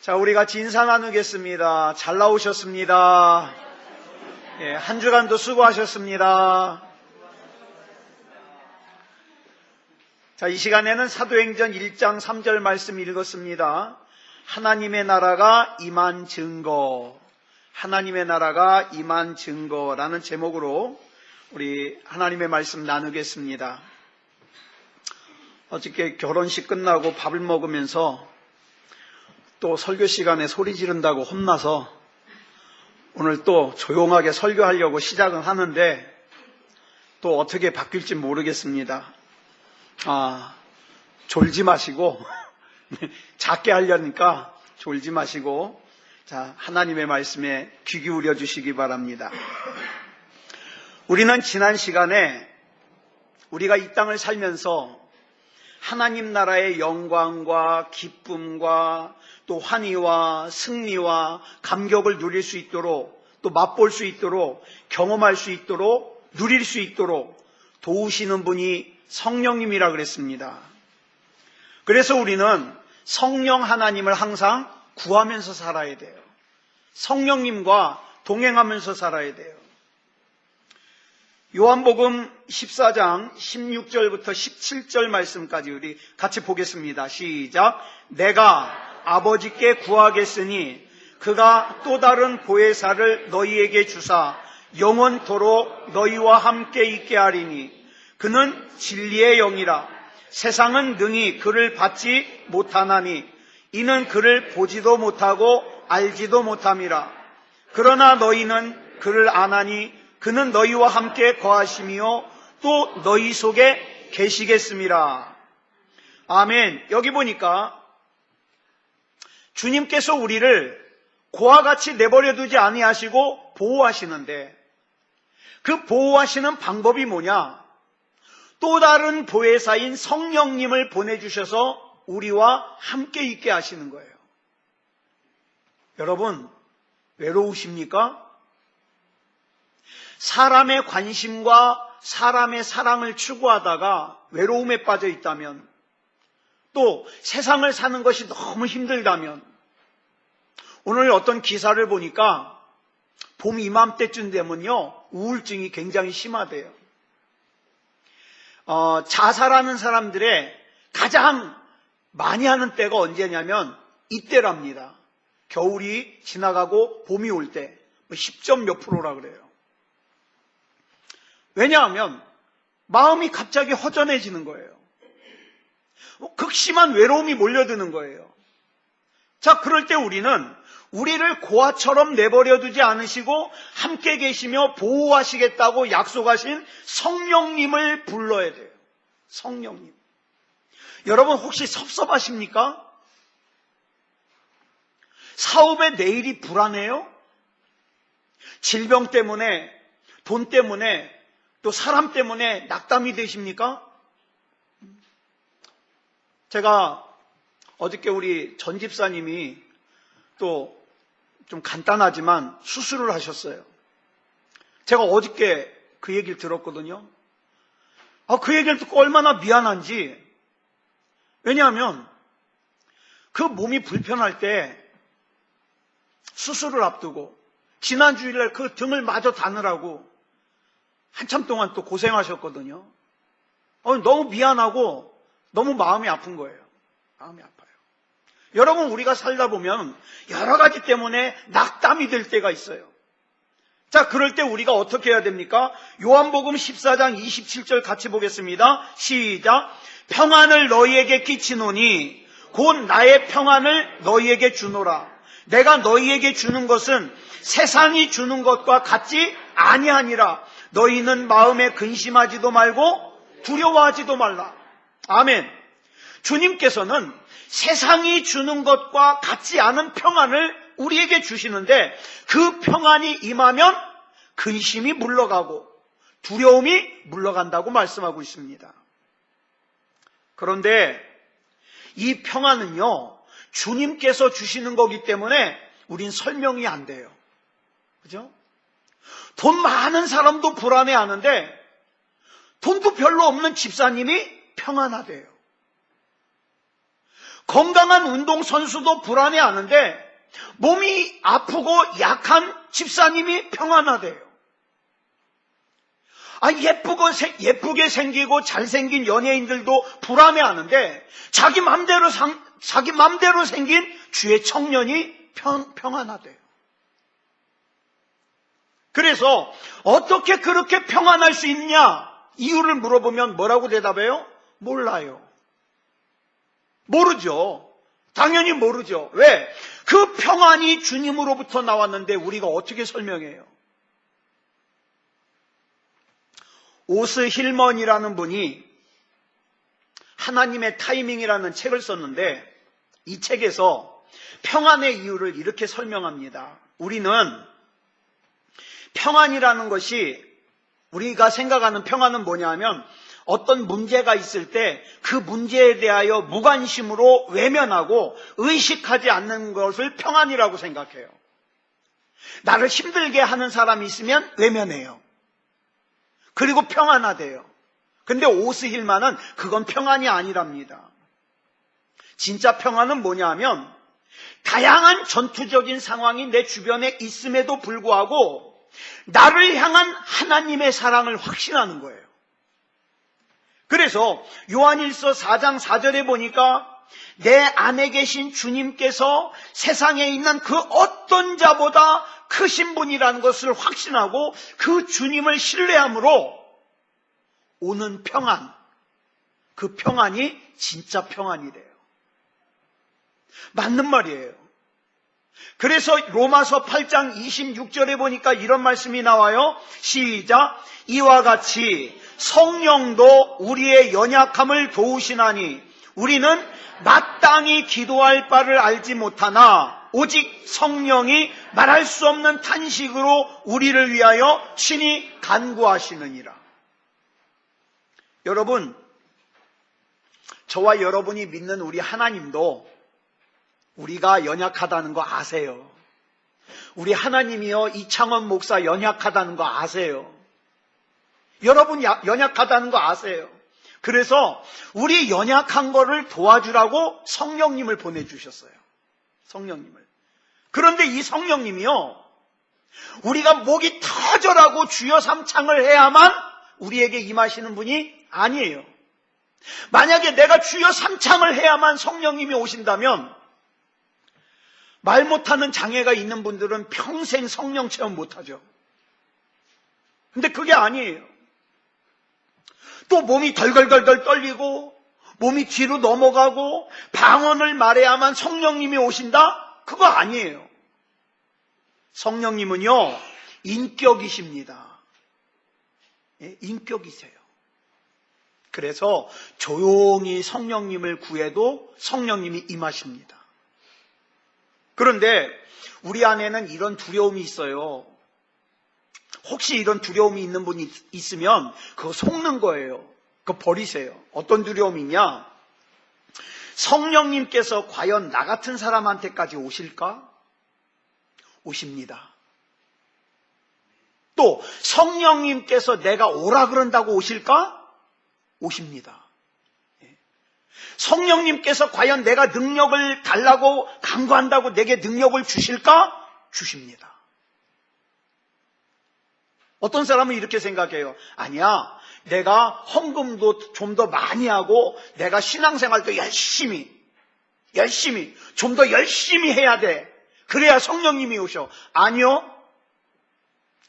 자, 우리 같이 인사 나누겠습니다. 잘 나오셨습니다. 예, 한 주간도 수고하셨습니다. 자, 이 시간에는 사도행전 1장 3절 말씀 읽었습니다. 하나님의 나라가 임한 증거, 하나님의 나라가 임한 증거라는 제목으로 우리 하나님의 말씀 나누겠습니다. 어저께 결혼식 끝나고 밥을 먹으면서 또 설교 시간에 소리 지른다고 혼나서 오늘 또 조용하게 설교하려고 시작은 하는데 또 어떻게 바뀔지 모르겠습니다. 졸지 마시고 작게 하려니까 졸지 마시고 자, 하나님의 말씀에 귀 기울여 주시기 바랍니다. 우리는 지난 시간에 우리가 이 땅을 살면서 하나님 나라의 영광과 기쁨과 또 환희와 승리와 감격을 누릴 수 있도록 또 맛볼 수 있도록 경험할 수 있도록 누릴 수 있도록 도우시는 분이 성령님이라 그랬습니다. 그래서 우리는 성령 하나님을 항상 구하면서 살아야 돼요. 성령님과 동행하면서 살아야 돼요. 요한복음 14장 16절부터 17절 말씀까지 우리 같이 보겠습니다. 시작. 내가 아버지께 구하겠으니 그가 또 다른 보혜사를 너희에게 주사 영원토록 너희와 함께 있게 하리니 그는 진리의 영이라. 세상은 능히 그를 받지 못하나니 이는 그를 보지도 못하고 알지도 못함이라. 그러나 너희는 그를 아나니 그는 너희와 함께 거하시며 또 너희 속에 계시겠음이라. 아멘. 여기 보니까 주님께서 우리를 고와 같이 내버려 두지 아니하시고 보호하시는데 그 보호하시는 방법이 뭐냐? 또 다른 보혜사인 성령님을 보내주셔서 우리와 함께 있게 하시는 거예요. 여러분, 외로우십니까? 사람의 관심과 사람의 사랑을 추구하다가 외로움에 빠져 있다면, 또 세상을 사는 것이 너무 힘들다면, 오늘 어떤 기사를 보니까 봄 이맘때쯤 되면요 우울증이 굉장히 심하대요. 자살하는 사람들의 가장 많이 하는 때가 언제냐면 이때랍니다. 겨울이 지나가고 봄이 올 때 10점 몇 프로라 그래요. 왜냐하면 마음이 갑자기 허전해지는 거예요. 극심한 외로움이 몰려드는 거예요. 자, 그럴 때 우리는 우리를 고아처럼 내버려 두지 않으시고 함께 계시며 보호하시겠다고 약속하신 성령님을 불러야 돼요. 성령님. 여러분 혹시 섭섭하십니까? 사업에 내일이 불안해요? 질병 때문에, 돈 때문에, 또 사람 때문에 낙담이 되십니까? 제가 어저께 우리 전 집사님이 또 좀 간단하지만 수술을 하셨어요. 제가 어저께 그 얘기를 들었거든요. 그 얘기를 듣고 얼마나 미안한지. 왜냐하면 그 몸이 불편할 때 수술을 앞두고 지난 주일날 그 등을 마저 다느라고 한참 동안 또 고생하셨거든요. 너무 미안하고 너무 마음이 아픈 거예요. 마음이 아파요. 여러분, 우리가 살다 보면 여러 가지 때문에 낙담이 될 때가 있어요. 자, 그럴 때 우리가 어떻게 해야 됩니까? 요한복음 14장 27절 같이 보겠습니다. 시작. 평안을 너희에게 끼치노니 곧 나의 평안을 너희에게 주노라. 내가 너희에게 주는 것은 세상이 주는 것과 같지 아니하니라. 너희는 마음에 근심하지도 말고 두려워하지도 말라. 아멘. 주님께서는 세상이 주는 것과 같지 않은 평안을 우리에게 주시는데 그 평안이 임하면 근심이 물러가고 두려움이 물러간다고 말씀하고 있습니다. 그런데 이 평안은요 주님께서 주시는 거기 때문에 우린 설명이 안 돼요. 그죠? 돈 많은 사람도 불안해하는데 돈도 별로 없는 집사님이 평안하대요. 건강한 운동선수도 불안해하는데 몸이 아프고 약한 집사님이 평안하대요. 예쁘게 생기고 잘생긴 연예인들도 불안해하는데 자기 맘대로 생긴 주의 청년이 평안하대요. 그래서 어떻게 그렇게 평안할 수 있냐? 이유를 물어보면 뭐라고 대답해요? 몰라요. 모르죠. 당연히 모르죠. 왜? 그 평안이 주님으로부터 나왔는데 우리가 어떻게 설명해요? 오스 힐먼이라는 분이 하나님의 타이밍이라는 책을 썼는데 이 책에서 평안의 이유를 이렇게 설명합니다. 우리는 평안이라는 것이, 우리가 생각하는 평안은 뭐냐 하면 어떤 문제가 있을 때 그 문제에 대하여 무관심으로 외면하고 의식하지 않는 것을 평안이라고 생각해요. 나를 힘들게 하는 사람이 있으면 외면해요. 그리고 평안하대요. 근데 오스 힐만은 그건 평안이 아니랍니다. 진짜 평안은 뭐냐 하면 다양한 전투적인 상황이 내 주변에 있음에도 불구하고 나를 향한 하나님의 사랑을 확신하는 거예요. 그래서 요한일서 4장 4절에 보니까 내 안에 계신 주님께서 세상에 있는 그 어떤 자보다 크신 분이라는 것을 확신하고 그 주님을 신뢰함으로 오는 평안, 그 평안이 진짜 평안이래요. 맞는 말이에요. 그래서 로마서 8장 26절에 보니까 이런 말씀이 나와요. 시작. 이와 같이 성령도 우리의 연약함을 도우시나니 우리는 마땅히 기도할 바를 알지 못하나 오직 성령이 말할 수 없는 탄식으로 우리를 위하여 친히 간구하시느니라. 여러분, 저와 여러분이 믿는 우리 하나님도 우리가 연약하다는 거 아세요. 우리 하나님이요, 이창원 목사 연약하다는 거 아세요. 여러분 연약하다는 거 아세요. 그래서 우리 연약한 거를 도와주라고 성령님을 보내주셨어요. 성령님을. 그런데 이 성령님이요, 우리가 목이 터져라고 주여 삼창을 해야만 우리에게 임하시는 분이 아니에요. 만약에 내가 주여 삼창을 해야만 성령님이 오신다면 말 못하는 장애가 있는 분들은 평생 성령 체험 못하죠. 근데 그게 아니에요. 또 몸이 덜덜덜덜 떨리고 몸이 뒤로 넘어가고 방언을 말해야만 성령님이 오신다? 그거 아니에요. 성령님은요, 인격이십니다. 예, 인격이세요. 그래서 조용히 성령님을 구해도 성령님이 임하십니다. 그런데 우리 안에는 이런 두려움이 있어요. 혹시 이런 두려움이 있는 분이 있으면 그거 속는 거예요. 그거 버리세요. 어떤 두려움이냐? 성령님께서 과연 나 같은 사람한테까지 오실까? 오십니다. 또 성령님께서 내가 오라 그런다고 오실까? 오십니다. 성령님께서 과연 내가 능력을 달라고 간구한다고 내게 능력을 주실까? 주십니다. 어떤 사람은 이렇게 생각해요. 아니야, 내가 헌금도 좀 더 많이 하고 내가 신앙생활도 열심히 좀 더 열심히 해야 돼. 그래야 성령님이 오셔. 아니요,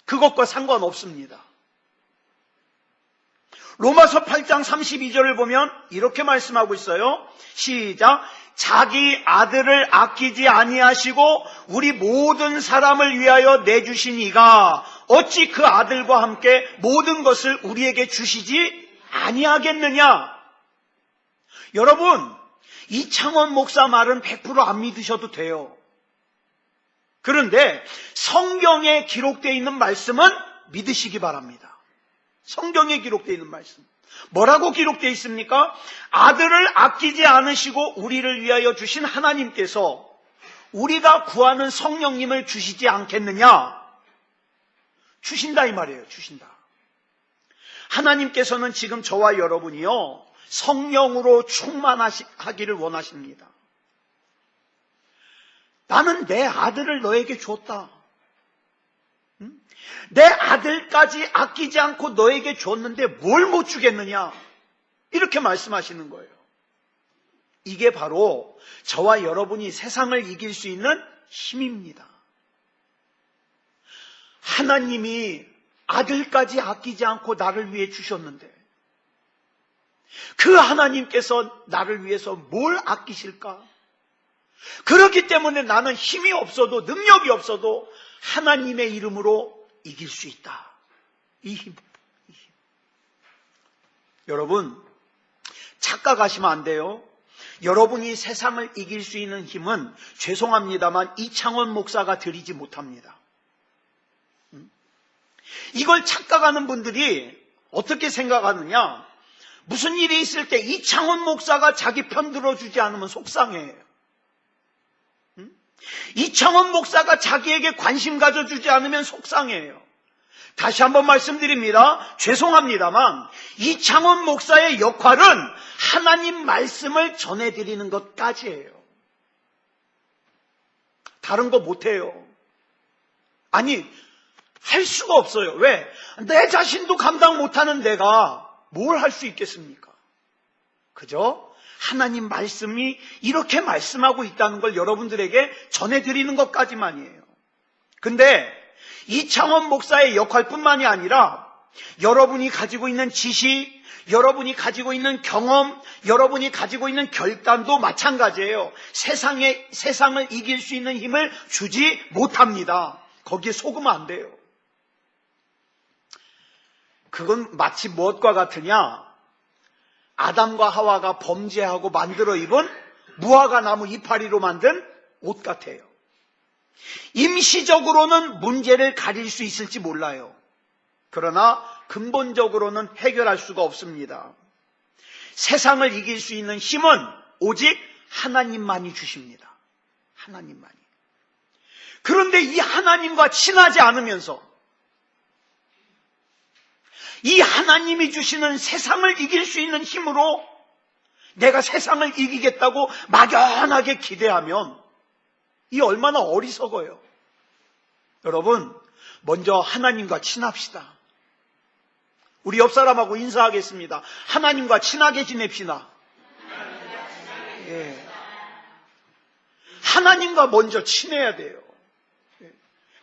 그것과 상관없습니다. 로마서 8장 32절을 보면 이렇게 말씀하고 있어요. 시작. 자기 아들을 아끼지 아니하시고 우리 모든 사람을 위하여 내주신 이가 어찌 그 아들과 함께 모든 것을 우리에게 주시지 아니하겠느냐. 여러분, 이창원 목사 말은 100% 안 믿으셔도 돼요. 그런데 성경에 기록되어 있는 말씀은 믿으시기 바랍니다. 성경에 기록되어 있는 말씀. 뭐라고 기록되어 있습니까? 아들을 아끼지 않으시고 우리를 위하여 주신 하나님께서 우리가 구하는 성령님을 주시지 않겠느냐? 주신다 이 말이에요. 주신다. 하나님께서는 지금 저와 여러분이요, 성령으로 충만하기를 원하십니다. 나는 내 아들을 너에게 줬다. 내 아들까지 아끼지 않고 너에게 줬는데 뭘 못 주겠느냐? 이렇게 말씀하시는 거예요. 이게 바로 저와 여러분이 세상을 이길 수 있는 힘입니다. 하나님이 아들까지 아끼지 않고 나를 위해 주셨는데 그 하나님께서 나를 위해서 뭘 아끼실까? 그렇기 때문에 나는 힘이 없어도 능력이 없어도 하나님의 이름으로 이길 수 있다. 이 힘. 여러분, 착각하시면 안 돼요. 여러분이 세상을 이길 수 있는 힘은 죄송합니다만 이창원 목사가 드리지 못합니다. 이걸 착각하는 분들이 어떻게 생각하느냐? 무슨 일이 있을 때 이창원 목사가 자기 편 들어주지 않으면 속상해요. 이창원 목사가 자기에게 관심 가져주지 않으면 속상해요. 다시 한번 말씀드립니다. 죄송합니다만 이창원 목사의 역할은 하나님 말씀을 전해드리는 것까지예요. 다른 거 못해요. 아니, 할 수가 없어요. 왜? 내 자신도 감당 못하는 내가 뭘 할 수 있겠습니까? 그죠? 하나님 말씀이 이렇게 말씀하고 있다는 걸 여러분들에게 전해드리는 것까지만이에요. 근데 이창원 목사의 역할뿐만이 아니라 여러분이 가지고 있는 지식, 여러분이 가지고 있는 경험, 여러분이 가지고 있는 결단도 마찬가지예요. 세상을 이길 수 있는 힘을 주지 못합니다. 거기에 속으면 안 돼요. 그건 마치 무엇과 같으냐? 아담과 하와가 범죄하고 만들어 입은 무화과 나무 이파리로 만든 옷 같아요. 임시적으로는 문제를 가릴 수 있을지 몰라요. 그러나 근본적으로는 해결할 수가 없습니다. 세상을 이길 수 있는 힘은 오직 하나님만이 주십니다. 하나님만이. 그런데 이 하나님과 친하지 않으면서 이 하나님이 주시는 세상을 이길 수 있는 힘으로 내가 세상을 이기겠다고 막연하게 기대하면 이 얼마나 어리석어요. 여러분, 먼저 하나님과 친합시다. 우리 옆 사람하고 인사하겠습니다. 하나님과 친하게 지냅시다. 예. 하나님과 먼저 친해야 돼요.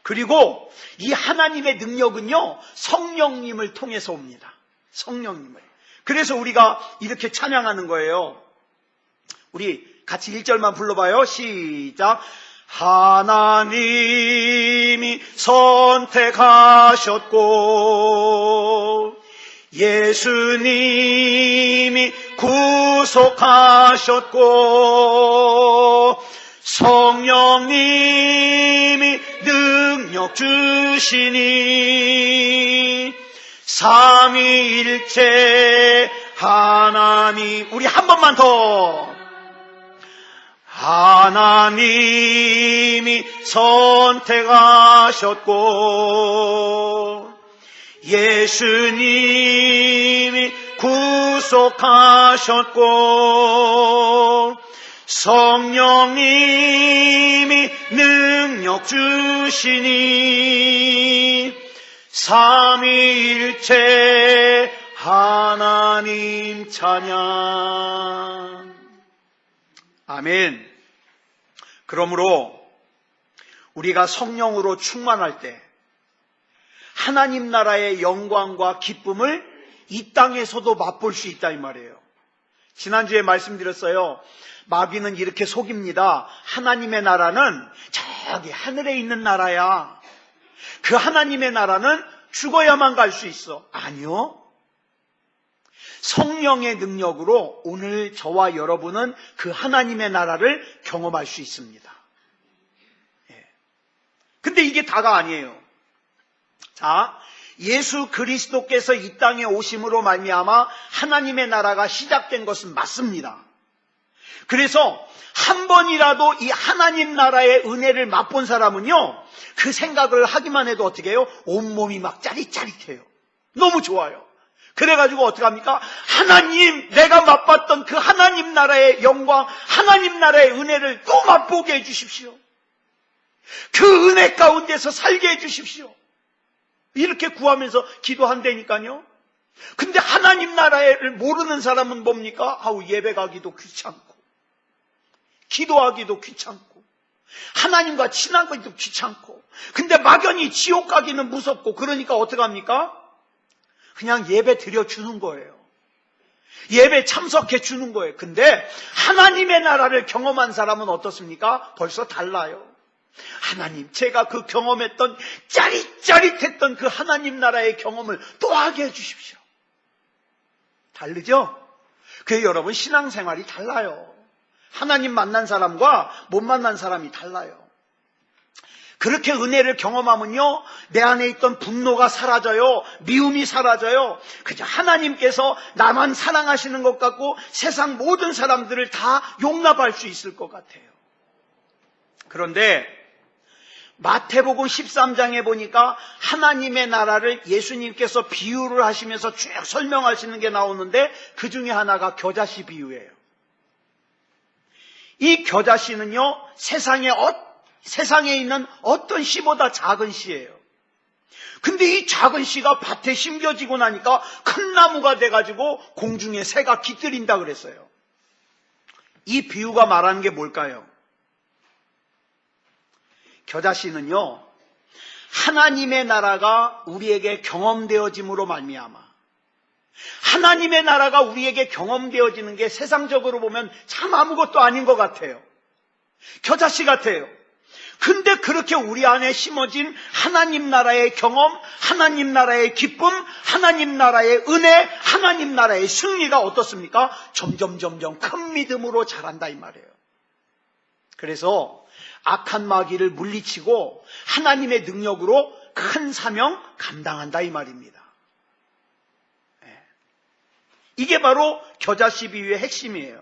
그리고 이 하나님의 능력은요, 성령님을 통해서 옵니다. 성령님을. 그래서 우리가 이렇게 찬양하는 거예요. 우리 같이 1절만 불러봐요. 시작. 하나님이 선택하셨고 예수님이 구속하셨고 성령님이 능력 주시니 삼위일체 하나님. 우리 한 번만 더. 하나님이 선택하셨고 예수님이 구속하셨고 성령님이 능력 주시니 삼위일체 하나님 찬양. 아멘. 그러므로 우리가 성령으로 충만할 때 하나님 나라의 영광과 기쁨을 이 땅에서도 맛볼 수 있다 이 말이에요. 지난주에 말씀드렸어요. 마귀는 이렇게 속입니다. 하나님의 나라는 저기 하늘에 있는 나라야. 그 하나님의 나라는 죽어야만 갈 수 있어. 아니요. 성령의 능력으로 오늘 저와 여러분은 그 하나님의 나라를 경험할 수 있습니다. 예. 근데 이게 다가 아니에요. 자, 예수 그리스도께서 이 땅에 오심으로 말미암아 하나님의 나라가 시작된 것은 맞습니다. 그래서 한 번이라도 이 하나님 나라의 은혜를 맛본 사람은요, 그 생각을 하기만 해도 어떻게 해요? 온몸이 막 짜릿짜릿해요. 너무 좋아요. 그래가지고 어떻게 합니까? 하나님, 내가 맛봤던 그 하나님 나라의 영광, 하나님 나라의 은혜를 또 맛보게 해주십시오. 그 은혜 가운데서 살게 해주십시오. 이렇게 구하면서 기도한다니까요. 근데 하나님 나라를 모르는 사람은 뭡니까? 예배 가기도 귀찮고, 기도하기도 귀찮고, 하나님과 친하기도 귀찮고, 근데 막연히 지옥 가기는 무섭고, 그러니까 어떡합니까? 그냥 예배 드려주는 거예요. 예배 참석해 주는 거예요. 근데 하나님의 나라를 경험한 사람은 어떻습니까? 벌써 달라요. 하나님, 제가 그 경험했던 짜릿짜릿했던 그 하나님 나라의 경험을 또 하게 해주십시오. 다르죠? 그래서 여러분, 신앙생활이 달라요. 하나님 만난 사람과 못 만난 사람이 달라요. 그렇게 은혜를 경험하면요, 내 안에 있던 분노가 사라져요. 미움이 사라져요. 그저 하나님께서 나만 사랑하시는 것 같고 세상 모든 사람들을 다 용납할 수 있을 것 같아요. 그런데 마태복음 13장에 보니까 하나님의 나라를 예수님께서 비유를 하시면서 쭉 설명하시는 게 나오는데, 그 중에 하나가 겨자씨 비유예요. 이 겨자씨는요, 세상에 있는 어떤 씨보다 작은 씨예요. 근데 이 작은 씨가 밭에 심겨지고 나니까 큰 나무가 돼가지고 공중에 새가 깃들인다 그랬어요. 이 비유가 말하는 게 뭘까요? 겨자씨는요, 하나님의 나라가 우리에게 경험되어짐으로 말미암아, 하나님의 나라가 우리에게 경험되어지는 게 세상적으로 보면 참 아무것도 아닌 것 같아요. 겨자씨 같아요. 근데 그렇게 우리 안에 심어진 하나님 나라의 경험, 하나님 나라의 기쁨, 하나님 나라의 은혜, 하나님 나라의 승리가 어떻습니까? 점점 큰 믿음으로 자란다 이 말이에요. 그래서 악한 마귀를 물리치고 하나님의 능력으로 큰 사명 감당한다 이 말입니다. 이게 바로 겨자씨 비유의 핵심이에요.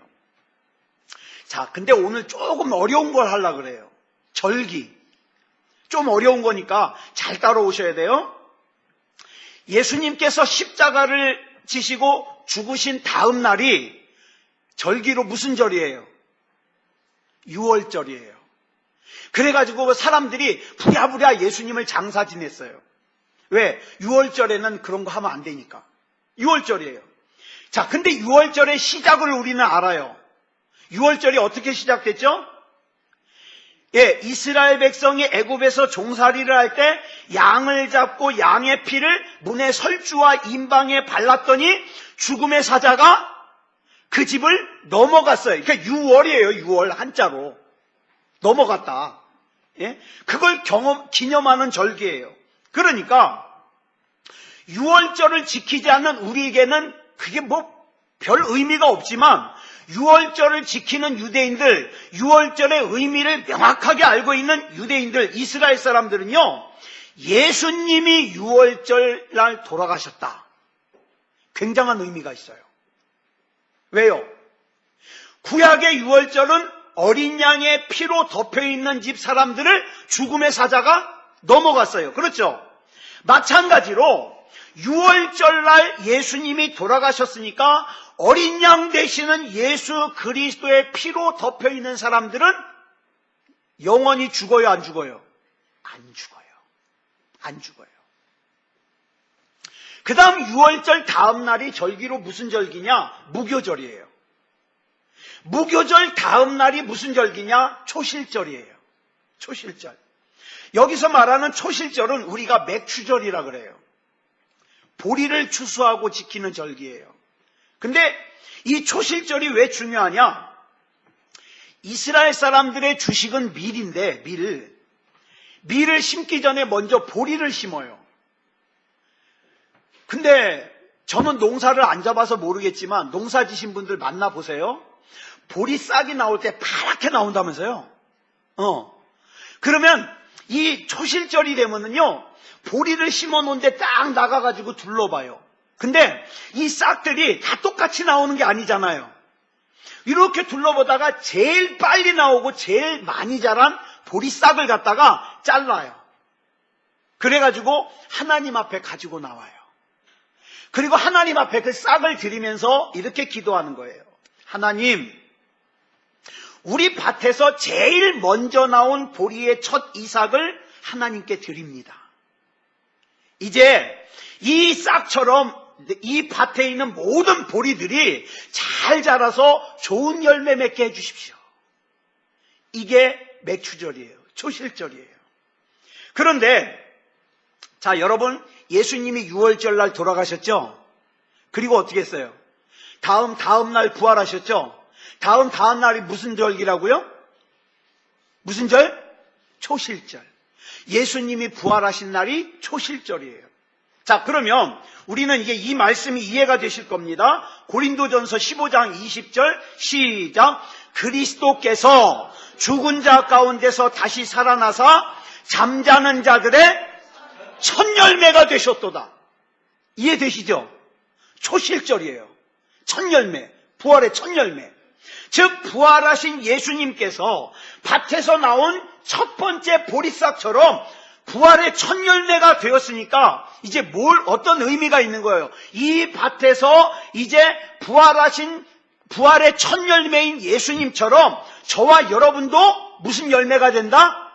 자, 근데 오늘 조금 어려운 걸 하려고 그래요. 절기. 좀 어려운 거니까 잘 따라오셔야 돼요. 예수님께서 십자가를 지시고 죽으신 다음 날이 절기로 무슨 절이에요? 유월절이에요. 그래가지고 사람들이 부랴부랴 예수님을 장사 지냈어요. 왜? 유월절에는 그런 거 하면 안 되니까. 유월절이에요. 자, 근데 유월절의 시작을 우리는 알아요. 유월절이 어떻게 시작됐죠? 예, 이스라엘 백성이 애굽에서 종살이를 할 때 양을 잡고 양의 피를 문의 설주와 임방에 발랐더니 죽음의 사자가 그 집을 넘어갔어요. 그러니까 유월이에요. 유월 한자로. 넘어갔다. 예? 그걸 기념하는 절기예요. 그러니까 유월절을 지키지 않는 우리에게는 그게 별 의미가 없지만, 유월절을 지키는 유대인들, 유월절의 의미를 명확하게 알고 있는 유대인들, 이스라엘 사람들은요, 예수님이 유월절 날 돌아가셨다. 굉장한 의미가 있어요. 왜요? 구약의 유월절은 어린 양의 피로 덮여있는 집 사람들을 죽음의 사자가 넘어갔어요. 그렇죠? 마찬가지로 유월절날 예수님이 돌아가셨으니까 어린 양 되시는 예수 그리스도의 피로 덮여있는 사람들은 영원히 죽어요, 안 죽어요? 안 죽어요. 안 죽어요. 그 다음 유월절 다음 날이 절기로 무슨 절기냐? 무교절이에요. 무교절 다음 날이 무슨 절기냐? 초실절이에요. 초실절. 여기서 말하는 초실절은 우리가 맥추절이라 그래요. 보리를 추수하고 지키는 절기예요. 근데 이 초실절이 왜 중요하냐? 이스라엘 사람들의 주식은 밀인데, 밀을 심기 전에 먼저 보리를 심어요. 근데 저는 농사를 안 잡아서 모르겠지만 농사 지신 분들 만나보세요. 보리 싹이 나올 때 파랗게 나온다면서요. 그러면 이 초실절이 되면은요, 보리를 심어 놓은데 딱 나가가지고 둘러봐요. 근데 이 싹들이 다 똑같이 나오는 게 아니잖아요. 이렇게 둘러보다가 제일 빨리 나오고 제일 많이 자란 보리 싹을 갖다가 잘라요. 그래가지고 하나님 앞에 가지고 나와요. 그리고 하나님 앞에 그 싹을 드리면서 이렇게 기도하는 거예요. 하나님, 우리 밭에서 제일 먼저 나온 보리의 첫 이삭을 하나님께 드립니다. 이제 이 싹처럼 이 밭에 있는 모든 보리들이 잘 자라서 좋은 열매 맺게 해주십시오. 이게 맥추절이에요. 초실절이에요. 그런데 자, 여러분, 예수님이 6월절 날 돌아가셨죠? 그리고 어떻게 했어요? 다음 날 부활하셨죠? 다음 날이 무슨 절기라고요? 무슨 절? 초실절. 예수님이 부활하신 날이 초실절이에요. 자, 그러면 우리는 이제 이 말씀이 이해가 되실 겁니다. 고린도전서 15장 20절 시작. 그리스도께서 죽은 자 가운데서 다시 살아나사 잠자는 자들의 첫 열매가 되셨도다. 이해되시죠? 초실절이에요. 첫 열매, 부활의 첫 열매. 즉 부활하신 예수님께서 밭에서 나온 첫 번째 보리싹처럼 부활의 첫 열매가 되었으니까 이제 어떤 의미가 있는 거예요? 이 밭에서 이제 부활하신 부활의 첫 열매인 예수님처럼 저와 여러분도 무슨 열매가 된다?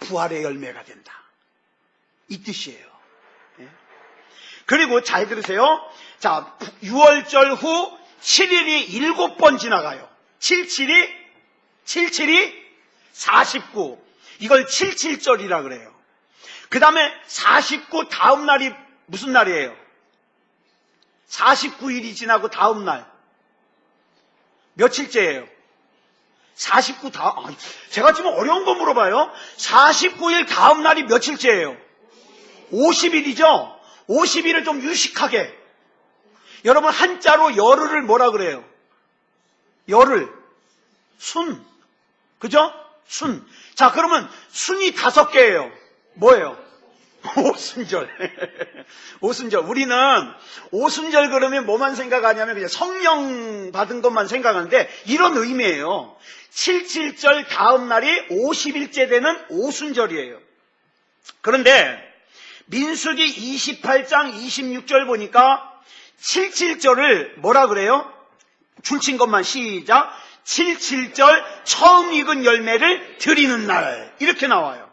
부활의 열매가 된다. 이 뜻이에요. 그리고 잘 들으세요. 자, 6월절 후 7일이 7번 지나가요. 77이 49. 이걸 77절이라 그래요. 그 다음에 49 다음 날이 무슨 날이에요? 49일이 지나고 다음 날. 며칠째예요? 49 제가 지금 어려운 거 물어봐요. 49일 다음 날이 며칠째예요? 50일이죠? 50일을 좀 유식하게. 여러분 한자로 열흘을 뭐라 그래요? 열흘. 순. 그죠? 순. 자, 그러면 순이 5개예요. 뭐예요? 오순절. 오순절. 우리는 오순절 그러면 뭐만 생각하냐면 그냥 성령 받은 것만 생각하는데 이런 의미예요. 77절 다음 날이 50일째 되는 오순절이에요. 그런데 민수기 28장 26절 보니까 77절을 뭐라 그래요? 줄친 것만 시작. 77절 처음 익은 열매를 드리는 날. 이렇게 나와요.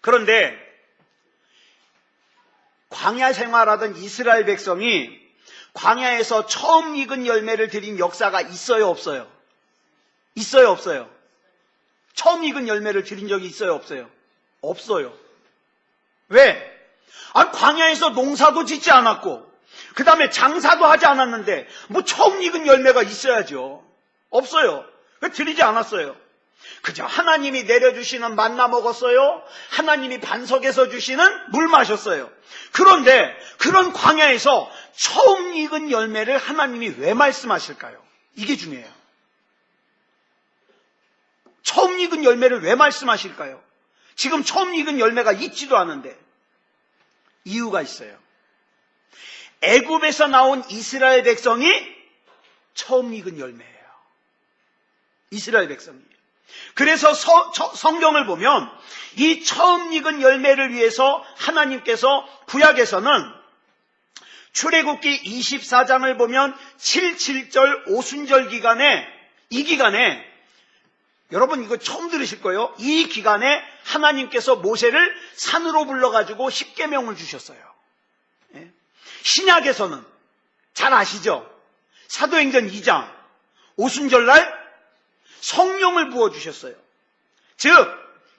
그런데 광야 생활하던 이스라엘 백성이 광야에서 처음 익은 열매를 드린 역사가 있어요, 없어요? 있어요, 없어요? 처음 익은 열매를 드린 적이 있어요, 없어요? 없어요. 왜? 광야에서 농사도 짓지 않았고 그 다음에 장사도 하지 않았는데 뭐 처음 익은 열매가 있어야죠. 없어요. 드리지 않았어요. 그저 하나님이 내려주시는 만나 먹었어요. 하나님이 반석에서 주시는 물 마셨어요. 그런데 그런 광야에서 처음 익은 열매를 하나님이 왜 말씀하실까요? 이게 중요해요. 처음 익은 열매를 왜 말씀하실까요? 지금 처음 익은 열매가 있지도 않은데. 이유가 있어요. 애굽에서 나온 이스라엘 백성이 처음 익은 열매예요. 이스라엘 백성이. 그래서 성경을 보면 이 처음 익은 열매를 위해서 하나님께서 구약에서는 출애굽기 24장을 보면 77절 오순절 기간에 이 기간에 여러분 이거 처음 들으실 거예요. 이 기간에 하나님께서 모세를 산으로 불러가지고 십계명을 주셨어요. 신약에서는 잘 아시죠? 사도행전 2장 오순절날 성령을 부어주셨어요. 즉,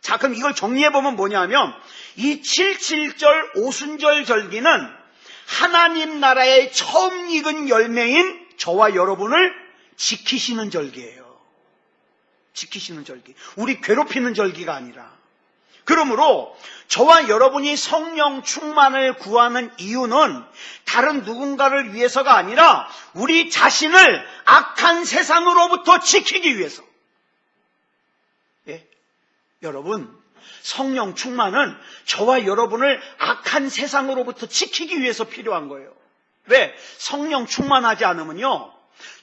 자 그럼 이걸 정리해보면 뭐냐면 이 77절 오순절 절기는 하나님 나라의 처음 익은 열매인 저와 여러분을 지키시는 절기예요. 지키시는 절기. 우리 괴롭히는 절기가 아니라. 그러므로 저와 여러분이 성령 충만을 구하는 이유는 다른 누군가를 위해서가 아니라 우리 자신을 악한 세상으로부터 지키기 위해서. 예? 여러분, 성령 충만은 저와 여러분을 악한 세상으로부터 지키기 위해서 필요한 거예요. 왜? 성령 충만하지 않으면요,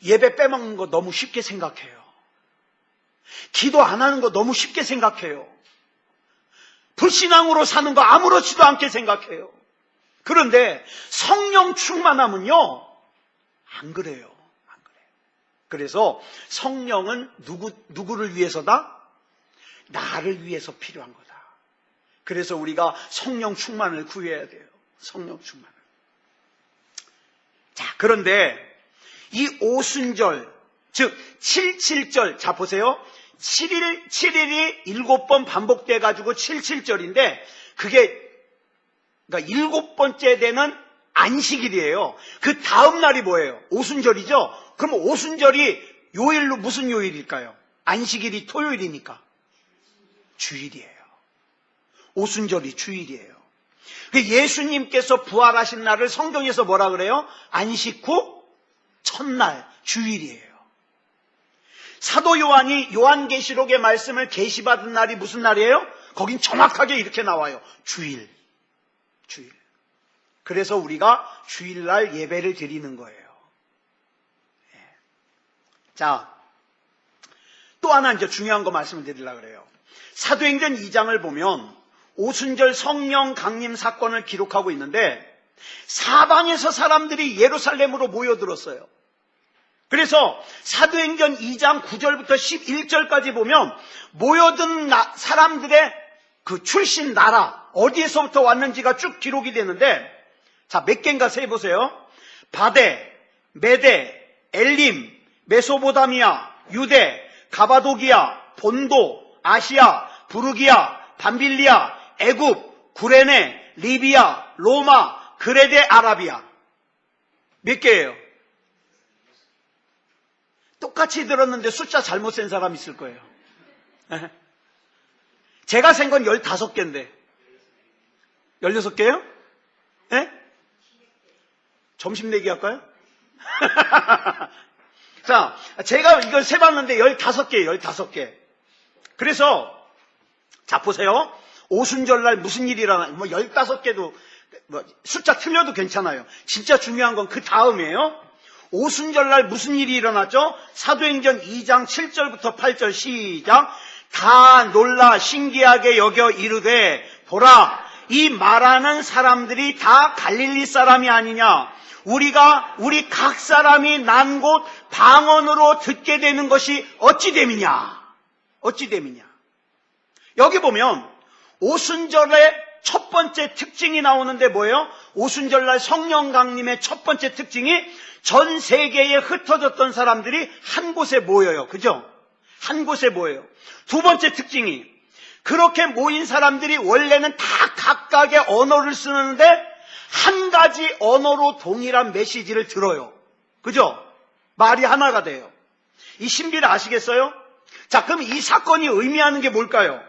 예배 빼먹는 거 너무 쉽게 생각해요. 기도 안 하는 거 너무 쉽게 생각해요. 불신앙으로 사는 거 아무렇지도 않게 생각해요. 그런데 성령 충만하면요, 안 그래요. 안 그래요. 그래서 성령은 누구를 위해서다? 나를 위해서 필요한 거다. 그래서 우리가 성령 충만을 구해야 돼요. 성령 충만을. 자, 그런데 이 오순절, 즉 77절, 자 보세요. 7일이 7번 반복돼 가지고 77절인데 그게 그러니까 7번째 되는 안식일이에요. 그 다음 날이 뭐예요? 오순절이죠? 그럼 오순절이 요일로 무슨 요일일까요? 안식일이 토요일이니까 주일이에요. 오순절이 주일이에요. 예수님께서 부활하신 날을 성경에서 뭐라 그래요? 안식 후 첫날, 주일이에요. 사도 요한이 요한계시록의 말씀을 계시받은 날이 무슨 날이에요? 거긴 정확하게 이렇게 나와요. 주일. 그래서 우리가 주일날 예배를 드리는 거예요. 자, 또 하나 이제 중요한 거 말씀을 드리려고 그래요. 사도행전 2장을 보면 오순절 성령 강림 사건을 기록하고 있는데 사방에서 사람들이 예루살렘으로 모여들었어요. 그래서 사도행전 2장 9절부터 11절까지 보면 모여든 사람들의 그 출신 나라 어디에서부터 왔는지가 쭉 기록이 되는데 자, 몇 개인가 세보세요. 바데, 메데, 엘림, 메소보다미아, 유대, 가바도기아, 본도, 아시아, 부르기아, 밤빌리아, 애굽, 구레네, 리비아, 로마, 그레데, 아라비아. 몇 개예요? 똑같이 들었는데 숫자 잘못 센 사람 있을 거예요. 제가 센 건 15개인데 16개요? 네? 점심 내기 할까요? 자, 제가 이걸 세봤는데 15개예요. 15개. 그래서 자 보세요. 오순절날 무슨 일이 일어나? 15개도 숫자 틀려도 괜찮아요. 진짜 중요한 건 그 다음이에요. 오순절날 무슨 일이 일어났죠? 사도행전 2장 7절부터 8절 시작. 다 놀라 신기하게 여겨 이르되 보라 이 말하는 사람들이 다 갈릴리 사람이 아니냐. 우리 각 사람이 난 곳 방언으로 듣게 되는 것이 어찌 됨이냐. 여기 보면 오순절의 첫 번째 특징이 나오는데 뭐예요? 오순절날 성령 강림의 첫 번째 특징이 전 세계에 흩어졌던 사람들이 한 곳에 모여요. 그죠? 한 곳에 모여요. 두 번째 특징이 그렇게 모인 사람들이 원래는 다 각각의 언어를 쓰는데 한 가지 언어로 동일한 메시지를 들어요. 그죠? 말이 하나가 돼요. 이 신비를 아시겠어요? 자, 그럼 이 사건이 의미하는 게 뭘까요?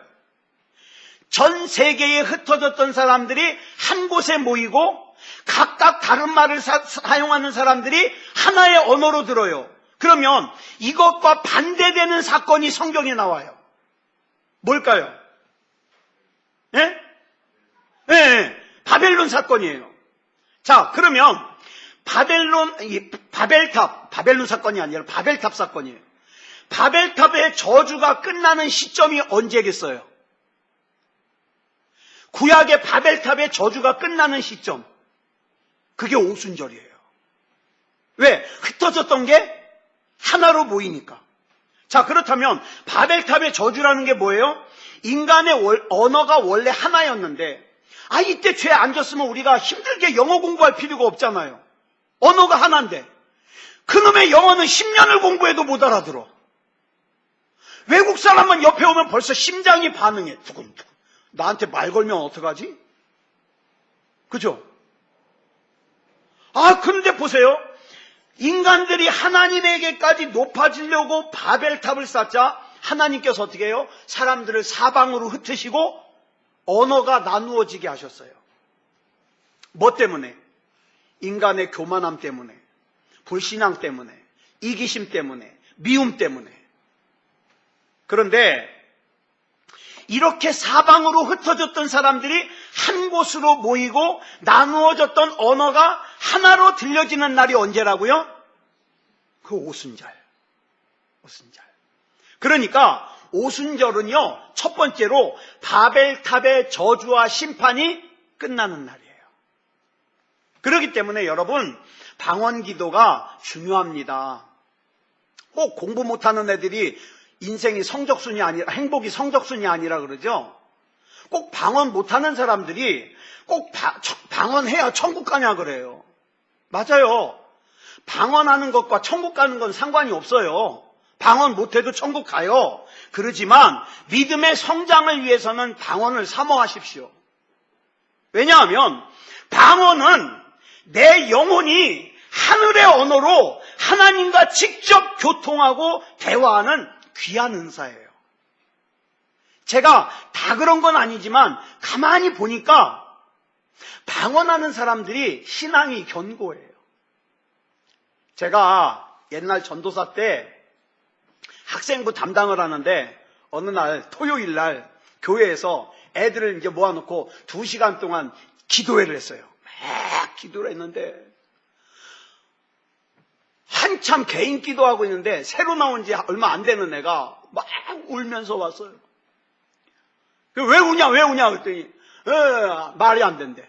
전 세계에 흩어졌던 사람들이 한 곳에 모이고 각각 다른 말을 사용하는 사람들이 하나의 언어로 들어요. 그러면 이것과 반대되는 사건이 성경에 나와요. 뭘까요? 예? 네, 바벨론 사건이에요. 자, 그러면 바벨론 사건이 아니라 바벨탑 사건이에요. 바벨탑의 저주가 끝나는 시점이 언제겠어요? 구약의 바벨탑의 저주가 끝나는 시점. 그게 오순절이에요. 왜? 흩어졌던 게 하나로 모이니까. 자, 그렇다면 바벨탑의 저주라는 게 뭐예요? 인간의 언어가 원래 하나였는데 이때 죄 안 졌으면 우리가 힘들게 영어 공부할 필요가 없잖아요. 언어가 하나인데 그놈의 영어는 10년을 공부해도 못 알아들어. 외국 사람만 옆에 오면 벌써 심장이 반응해. 두근두근. 나한테 말 걸면 어떡하지? 그죠? 그런데 보세요. 인간들이 하나님에게까지 높아지려고 바벨탑을 쌓자 하나님께서 어떻게 해요? 사람들을 사방으로 흩으시고 언어가 나누어지게 하셨어요. 뭐 때문에? 인간의 교만함 때문에, 불신앙 때문에, 이기심 때문에, 미움 때문에. 그런데 이렇게 사방으로 흩어졌던 사람들이 한 곳으로 모이고 나누어졌던 언어가 하나로 들려지는 날이 언제라고요? 그 오순절. 그러니까 오순절은요, 첫 번째로 바벨탑의 저주와 심판이 끝나는 날이에요. 그렇기 때문에 여러분, 방언 기도가 중요합니다. 꼭 공부 못하는 애들이 인생이 성적순이 아니라, 행복이 성적순이 아니라 그러죠. 꼭 방언 못하는 사람들이 꼭 방언해야 천국 가냐 그래요. 맞아요. 방언하는 것과 천국 가는 건 상관이 없어요. 방언 못해도 천국 가요. 그러지만 믿음의 성장을 위해서는 방언을 사모하십시오. 왜냐하면 방언은 내 영혼이 하늘의 언어로 하나님과 직접 교통하고 대화하는 귀한 은사예요. 제가 다 그런 건 아니지만 가만히 보니까 방언하는 사람들이 신앙이 견고해요. 제가 옛날 전도사 때 학생부 담당을 하는데 어느 날 토요일 날 교회에서 애들을 이제 모아놓고 2시간 동안 기도회를 했어요. 막 기도를 했는데 한참 개인 기도하고 있는데 새로 나온 지 얼마 안 되는 애가 막 울면서 왔어요. 왜 우냐 그랬더니 말이 안 된대.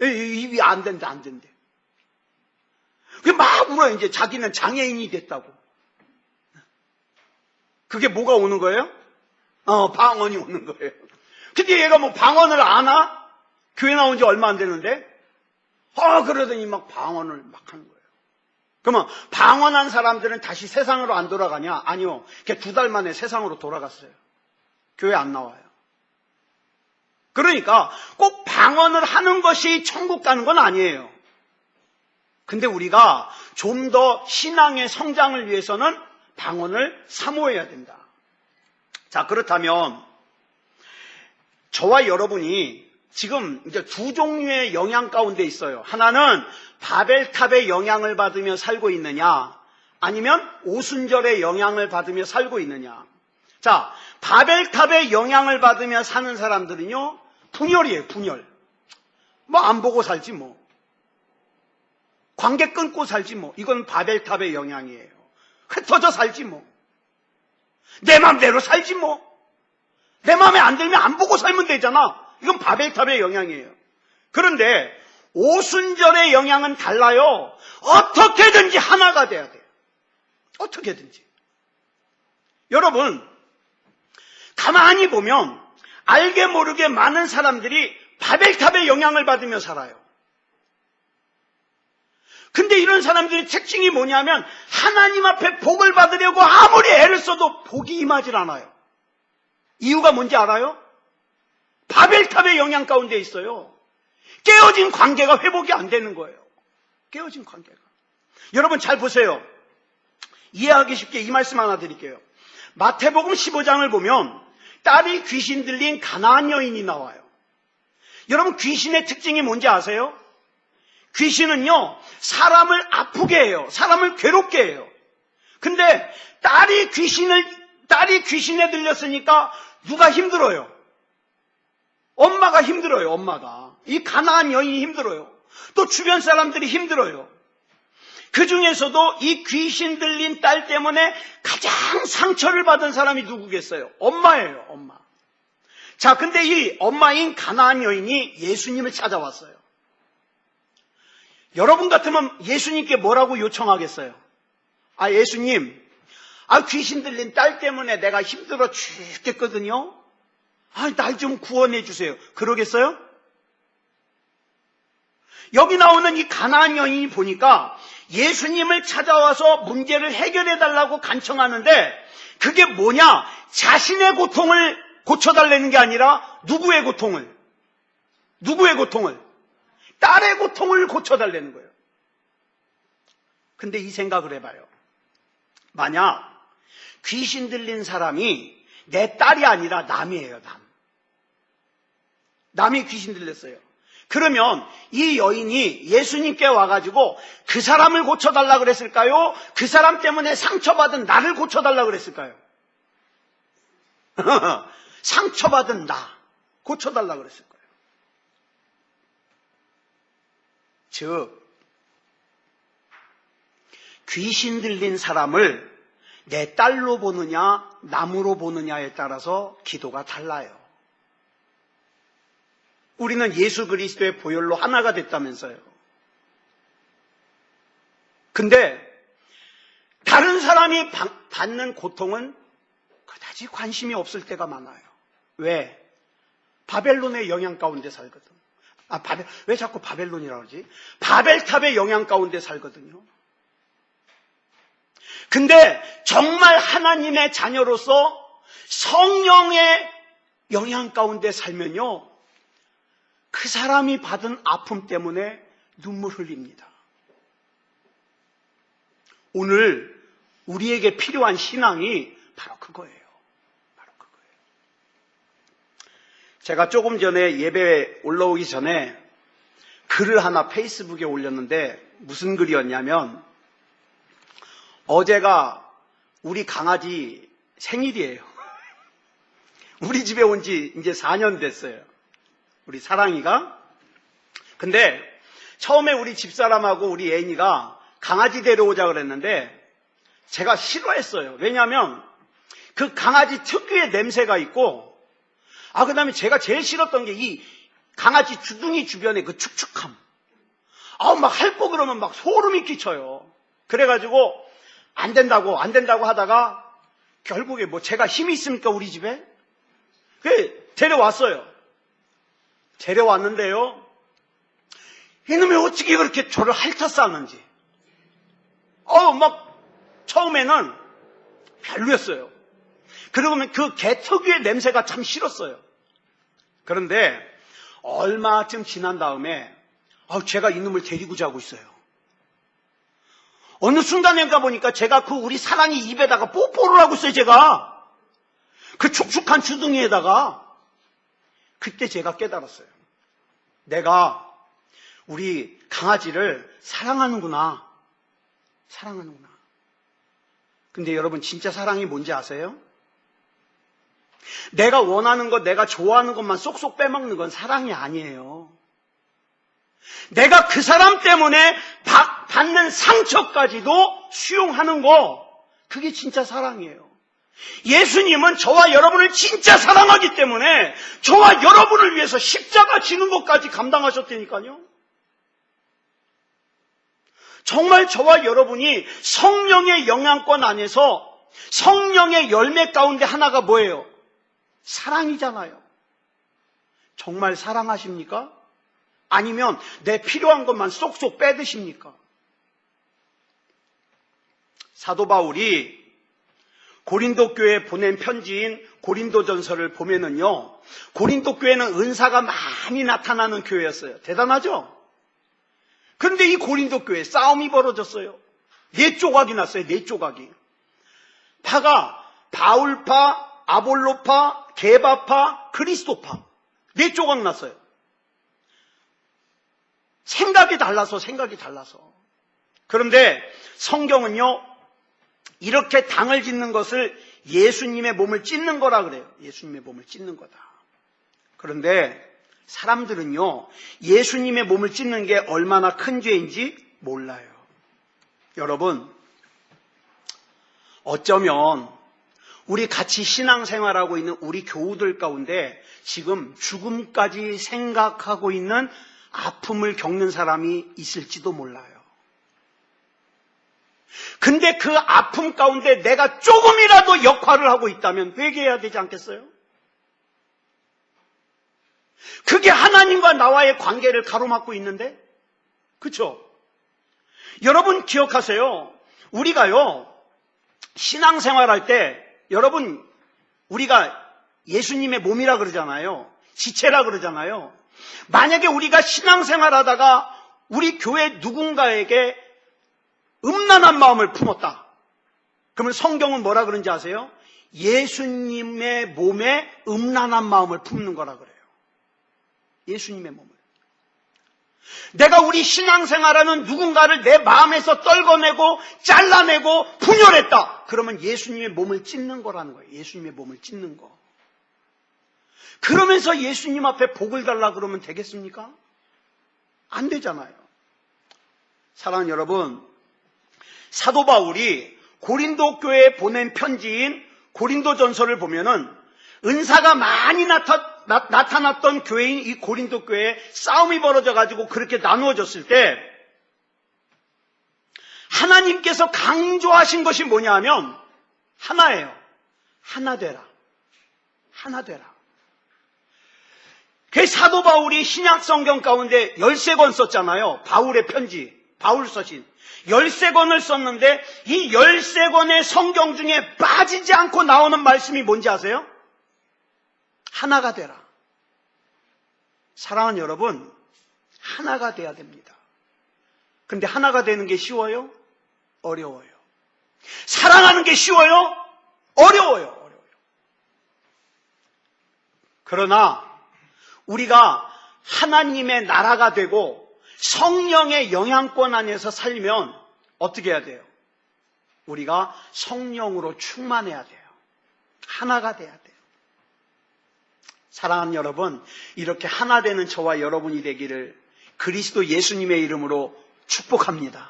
입이 안 된대. 막 울어요. 이제 자기는 장애인이 됐다고. 그게 뭐가 오는 거예요? 방언이 오는 거예요. 근데 얘가 뭐 방언을 아나? 교회 나온 지 얼마 안 됐는데? 그러더니 막 방언을 막 하는 거예요. 그러면 방언한 사람들은 다시 세상으로 안 돌아가냐? 아니요. 걔 2달 만에 세상으로 돌아갔어요. 교회 안 나와요. 그러니까 꼭 방언을 하는 것이 천국 가는 건 아니에요. 근데 우리가 좀 더 신앙의 성장을 위해서는 방언을 사모해야 된다. 자, 그렇다면 저와 여러분이 지금 이제 2 종류의 영향 가운데 있어요. 하나는 바벨탑의 영향을 받으며 살고 있느냐, 아니면 오순절의 영향을 받으며 살고 있느냐. 자, 바벨탑의 영향을 받으며 사는 사람들은요, 분열이에요, 분열. 뭐 안 보고 살지 뭐. 관계 끊고 살지 뭐. 이건 바벨탑의 영향이에요. 흩어져 살지 뭐. 내 맘대로 살지 뭐. 내 마음에 안 들면 안 보고 살면 되잖아. 이건 바벨탑의 영향이에요. 그런데 오순절의 영향은 달라요. 어떻게든지 하나가 돼야 돼요. 어떻게든지. 여러분, 가만히 보면 알게 모르게 많은 사람들이 바벨탑의 영향을 받으며 살아요. 근데 이런 사람들의 특징이 뭐냐면 하나님 앞에 복을 받으려고 아무리 애를 써도 복이 임하질 않아요. 이유가 뭔지 알아요? 바벨탑의 영향 가운데 있어요. 깨어진 관계가 회복이 안 되는 거예요. 깨어진 관계가. 여러분 잘 보세요. 이해하기 쉽게 이 말씀 하나 드릴게요. 마태복음 15장을 보면 딸이 귀신 들린 가나안 여인이 나와요. 여러분 귀신의 특징이 뭔지 아세요? 귀신은요, 사람을 아프게 해요. 사람을 괴롭게 해요. 근데 딸이 귀신에 들렸으니까 누가 힘들어요? 엄마가 힘들어요, 엄마가. 이 가나안 여인이 힘들어요. 또 주변 사람들이 힘들어요. 그 중에서도 이 귀신 들린 딸 때문에 가장 상처를 받은 사람이 누구겠어요? 엄마예요, 엄마. 자, 근데 이 엄마인 가나안 여인이 예수님을 찾아왔어요. 여러분 같으면 예수님께 뭐라고 요청하겠어요? 예수님, 귀신 들린 딸 때문에 내가 힘들어 죽겠거든요. 날 좀 구원해 주세요. 그러겠어요? 여기 나오는 이 가나안 여인이 보니까 예수님을 찾아와서 문제를 해결해 달라고 간청하는데 그게 뭐냐? 자신의 고통을 고쳐달라는 게 아니라 누구의 고통을? 딸의 고통을 고쳐달라는 거예요. 근데 이 생각을 해봐요. 만약 귀신 들린 사람이 내 딸이 아니라 남이에요, 남. 남이 귀신 들렸어요. 그러면 이 여인이 예수님께 와가지고 그 사람을 고쳐달라 그랬을까요? 그 사람 때문에 상처받은 나를 고쳐달라 그랬을까요? 상처받은 나 고쳐달라 그랬을 거예요. 즉 귀신 들린 사람을 내 딸로 보느냐 남으로 보느냐에 따라서 기도가 달라요. 우리는 예수 그리스도의 보혈로 하나가 됐다면서요. 근데 다른 사람이 받는 고통은 그다지 관심이 없을 때가 많아요. 왜? 바벨론의 영향 가운데 살거든. 왜 자꾸 바벨론이라고 그러지? 바벨탑의 영향 가운데 살거든요. 근데 정말 하나님의 자녀로서 성령의 영향 가운데 살면요, 그 사람이 받은 아픔 때문에 눈물 흘립니다. 오늘 우리에게 필요한 신앙이 바로 그거예요. 바로 그거예요. 제가 조금 전에 예배 올라오기 전에 글을 하나 페이스북에 올렸는데 무슨 글이었냐면, 어제가 우리 강아지 생일이에요. 우리 집에 온 지 이제 4년 됐어요. 우리 사랑이가. 근데 처음에 우리 집사람하고 우리 애인이가 강아지 데려오자 그랬는데 제가 싫어했어요. 왜냐하면 그 강아지 특유의 냄새가 있고, 그 다음에 제가 제일 싫었던 게 이 강아지 주둥이 주변에 그 축축함. 막 할 거 그러면 막 소름이 끼쳐요. 그래가지고 안 된다고 하다가 결국에 뭐 제가 힘이 있습니까, 우리 집에? 데려왔어요. 데려왔는데요, 이놈이 어떻게 그렇게 저를 핥아쌌는지. 막 처음에는 별로였어요. 그러면 그 개 특유의 냄새가 참 싫었어요. 그런데 얼마쯤 지난 다음에 제가 이놈을 데리고 자고 있어요. 어느 순간인가 보니까 제가 그 우리 사랑이 입에다가 뽀뽀를 하고 있어요. 제가 그 축축한 주둥이에다가. 그때 제가 깨달았어요. 내가 우리 강아지를 사랑하는구나. 근데 여러분, 진짜 사랑이 뭔지 아세요? 내가 원하는 것, 내가 좋아하는 것만 쏙쏙 빼먹는 건 사랑이 아니에요. 내가 그 사람 때문에 받는 상처까지도 수용하는 거, 그게 진짜 사랑이에요. 예수님은 저와 여러분을 진짜 사랑하기 때문에 저와 여러분을 위해서 십자가 지는 것까지 감당하셨다니까요. 정말 저와 여러분이 성령의 영향권 안에서 성령의 열매 가운데 하나가 뭐예요? 사랑이잖아요. 정말 사랑하십니까? 아니면 내 필요한 것만 쏙쏙 빼드십니까? 사도 바울이 고린도 교회에 보낸 편지인 고린도전서를 보면은요, 고린도 교회는 은사가 많이 나타나는 교회였어요. 대단하죠? 그런데 이 고린도 교회에 싸움이 벌어졌어요. 4조각이 났어요. 4조각이. 파가 바울파, 아볼로파, 게바파, 그리스도파. 4조각 났어요. 생각이 달라서. 그런데 성경은요, 이렇게 당을 짓는 것을 예수님의 몸을 찢는 거라 그래요. 예수님의 몸을 찢는 거다. 그런데 사람들은요, 예수님의 몸을 찢는 게 얼마나 큰 죄인지 몰라요. 여러분, 어쩌면 우리 같이 신앙생활하고 있는 우리 교우들 가운데 지금 죽음까지 생각하고 있는 아픔을 겪는 사람이 있을지도 몰라요. 근데 그 아픔 가운데 내가 조금이라도 역할을 하고 있다면 회개해야 되지 않겠어요? 그게 하나님과 나와의 관계를 가로막고 있는데, 그렇죠? 여러분 기억하세요. 우리가요, 신앙생활할 때 여러분, 우리가 예수님의 몸이라 그러잖아요. 지체라 그러잖아요. 만약에 우리가 신앙생활하다가 우리 교회 누군가에게 음란한 마음을 품었다. 그러면 성경은 뭐라 그런지 아세요? 예수님의 몸에 음란한 마음을 품는 거라 그래요. 예수님의 몸을. 내가 우리 신앙생활하는 누군가를 내 마음에서 떨궈내고 잘라내고 분열했다. 그러면 예수님의 몸을 찢는 거라는 거예요. 예수님의 몸을 찢는 거. 그러면서 예수님 앞에 복을 달라 그러면 되겠습니까? 안 되잖아요. 사랑하는 여러분, 사도 바울이 고린도 교회에 보낸 편지인 고린도전서를 보면은 은사가 많이 나타났던 교회인 이 고린도 교회에 싸움이 벌어져 가지고 그렇게 나누어졌을 때 하나님께서 강조하신 것이 뭐냐 하면 하나예요. 하나 되라. 하나 되라. 그 사도 바울이 신약 성경 가운데 13권 썼잖아요. 바울의 편지, 바울 서신 13권을 썼는데 이 13권의 성경 중에 빠지지 않고 나오는 말씀이 뭔지 아세요? 하나가 되라. 사랑하는 여러분, 하나가 돼야 됩니다. 근데 하나가 되는 게 쉬워요? 어려워요. 사랑하는 게 쉬워요? 어려워요. 그러나 우리가 하나님의 나라가 되고 성령의 영향권 안에서 살면 어떻게 해야 돼요? 우리가 성령으로 충만해야 돼요. 하나가 돼야 돼요. 사랑하는 여러분, 이렇게 하나 되는 저와 여러분이 되기를 그리스도 예수님의 이름으로 축복합니다.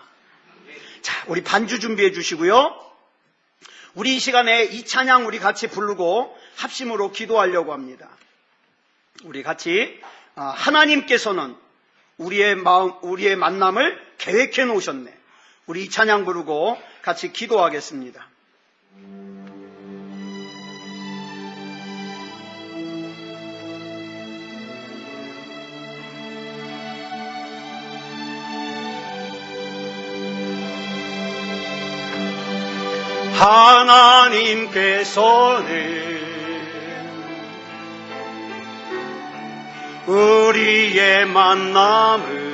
자, 우리 반주 준비해 주시고요. 우리 이 시간에 이 찬양 우리 같이 부르고 합심으로 기도하려고 합니다. 우리 같이 하나님께서는 우리의 마음, 우리의 만남을 계획해 놓으셨네. 우리 이 찬양 부르고 같이 기도하겠습니다. 하나님께서는 우리의 만남을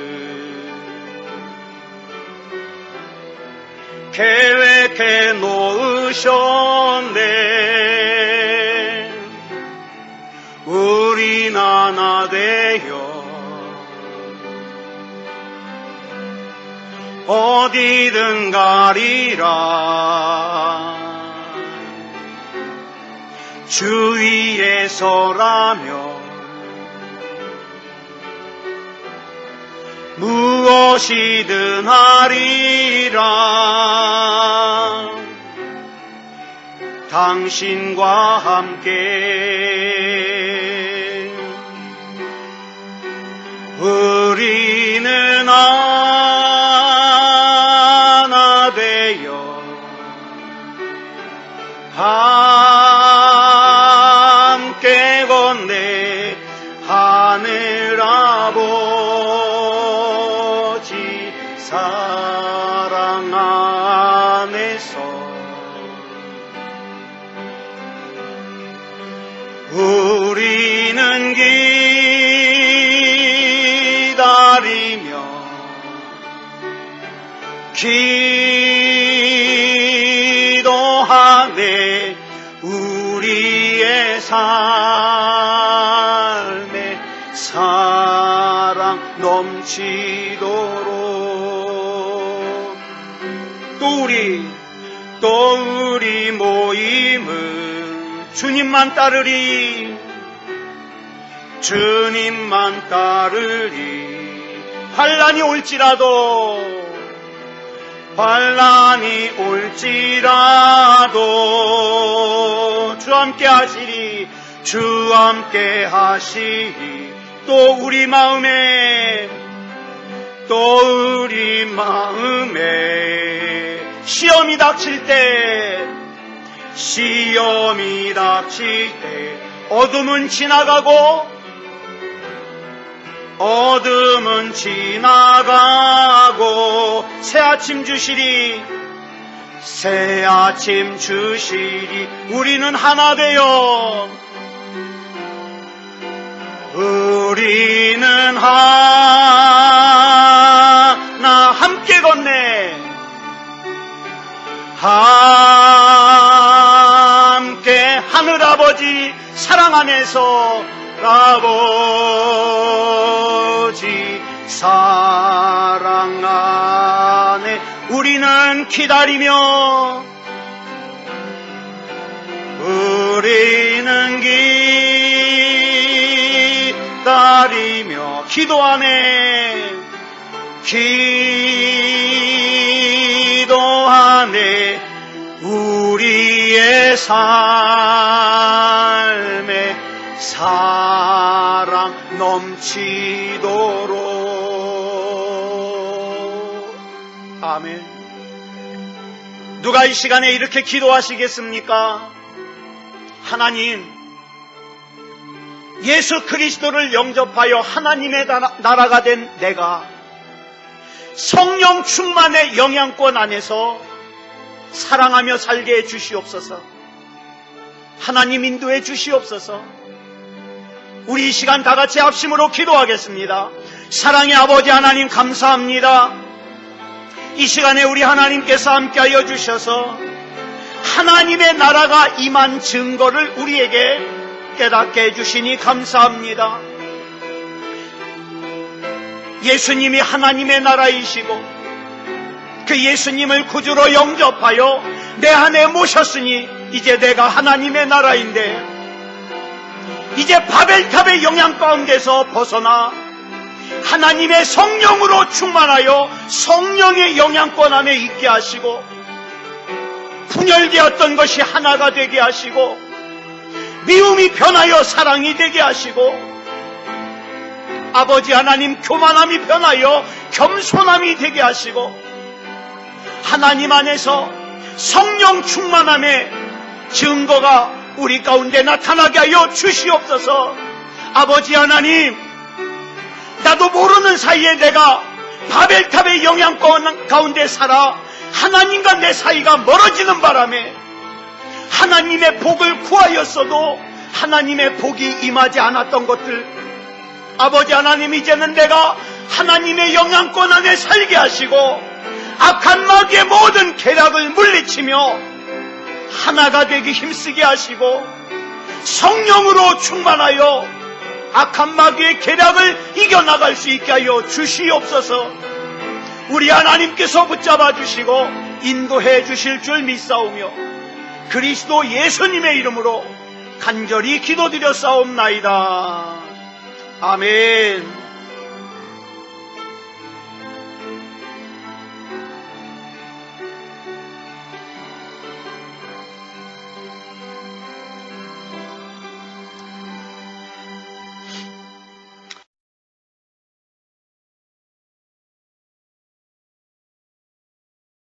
계획해 놓으셨네. 우린 하나 되어 어디든 가리라. 주위에 서라며 무엇이든 하리라. 당신과 함께 우리는 하나 되어 함께 건네 하늘 아버지 사랑 안에서 우리는 기다리며 기도하네. 우리의 삶에 사랑 넘치도록 또 우리 모임은 주님만 따르리. 주님만 따르리. 환난이 올지라도 주 함께 하시리. 주 함께 하시리. 또 우리 마음에 시험이 닥칠 때 어둠은 지나가고 새 아침 주시리. 우리는 하나 되어 우리는 하나 함께 건네 함께 하늘아버지 사랑 안에서 아버지 사랑 안에 우리는 기다리며 기도하네. 우리의 삶에 사랑 넘치도록. 아멘. 누가 이 시간에 이렇게 기도하시겠습니까? 하나님, 예수 그리스도를 영접하여 하나님의 나라가 된 내가 성령 충만의 영향권 안에서 사랑하며 살게 해 주시옵소서. 하나님 인도해 주시옵소서. 우리 이 시간 다 같이 합심으로 기도하겠습니다. 사랑의 아버지 하나님, 감사합니다. 이 시간에 우리 하나님께서 함께하여 주셔서 하나님의 나라가 임한 증거를 우리에게 깨닫게 해주시니 감사합니다. 예수님이 하나님의 나라이시고 그 예수님을 구주로 영접하여 내 안에 모셨으니 이제 내가 하나님의 나라인데, 이제 바벨탑의 영향 가운데서 벗어나 하나님의 성령으로 충만하여 성령의 영향권 안에 있게 하시고, 분열되었던 것이 하나가 되게 하시고, 미움이 변하여 사랑이 되게 하시고, 아버지 하나님, 교만함이 변하여 겸손함이 되게 하시고, 하나님 안에서 성령 충만함의 증거가 우리 가운데 나타나게 하여 주시옵소서. 아버지 하나님, 나도 모르는 사이에 내가 바벨탑의 영향권 가운데 살아 하나님과 내 사이가 멀어지는 바람에 하나님의 복을 구하였어도 하나님의 복이 임하지 않았던 것들, 아버지 하나님, 이제는 내가 하나님의 영향권 안에 살게 하시고 악한 마귀의 모든 계략을 물리치며 하나가 되기 힘쓰게 하시고 성령으로 충만하여 악한 마귀의 계략을 이겨나갈 수 있게 하여 주시옵소서. 우리 하나님께서 붙잡아 주시고 인도해 주실 줄 믿사오며 그리스도 예수님의 이름으로 간절히 기도드렸사옵나이다. 아멘.